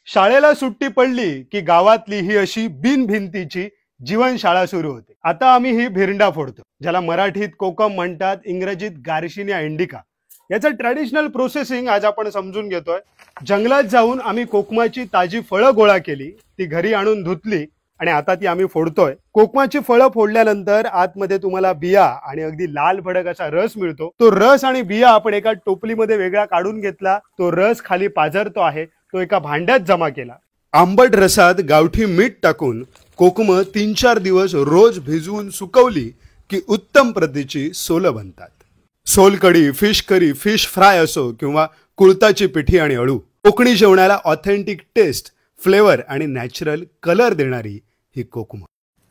शाळेला सुट्टी पडली की गावातली ही अशी बिनभिंतीची जीवनशाळा सुरू होते। आता आम्ही ही भिरंडा फोडतो, ज्याला मराठीत कोकम म्हणतात, इंग्रजीत गार्शिनिया इंडिका। याचं ट्रेडिशनल प्रोसेसिंग आज आपण समजून घेतोय। जंगलात जाऊन आम्ही कोकमाची ताजी फळं गोळा केली, ती घरी आणून धुतली आणि आता ती आम्ही फोडतोय। कोकमाची फळं फोडल्यानंतर आतमध्ये तुम्हाला बिया आणि अगदी लाल भडक असा रस मिळतो। तो रस आणि बिया आपण एका टोपलीमध्ये वेगळा काढून घेतला। तो रस खाली पाझरतो आहे, तो एका भांड्यात जमा केला। आंबट रसात गावठी मीठ टाकून कोकम 3-4 दिवस रोज भिजवून सुकवली की उत्तम प्रतीची सोलं बनतात। Solkadhi, fish curry, fish fry असो किंवा कुळताची पिठी आणि अळू, कोकणी जेवणाला ऑथेंटिक टेस्ट, फ्लेवर आणि नॅचरल कलर देणारी ही कोकम।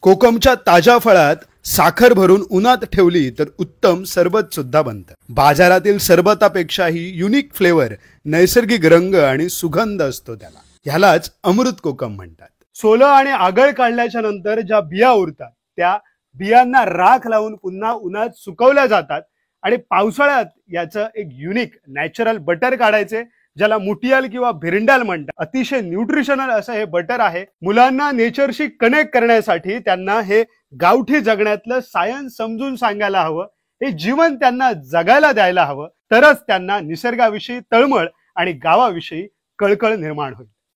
कोकमच्या ताज्या फळात साखर भरून उन्हात ठेवली तर उत्तम सरबत सुद्धा बनतं। बाजारातील सरबतापेक्षाही युनिक फ्लेवर, नैसर्गिक रंग आणि सुगंध असतो त्याला। ह्यालाच अमृत कोकम म्हणतात। सोलं आणि आगळ काढल्याच्या नंतर ज्या बिया उरतात त्या बियांना राख लावून पुन्हा उन्हात सुकवल्या जातात आणि पावसाळ्यात याचं एक युनिक नॅचरल बटर काढायचे, ज्याला मुटियाल किंवा भिरंडाल म्हणतात। अतिशय न्यूट्रिशनल असं हे बटर आहे। मुलांना नेचरशी कनेक्ट करण्यासाठी त्यांना हे गावठी जगण्यातलं सायन्स समजून सांगायला हवं, हे जीवन त्यांना जगायला द्यायला हवं, तरच त्यांना निसर्गाविषयी तळमळ आणि गावाविषयी कळकळ निर्माण होईल।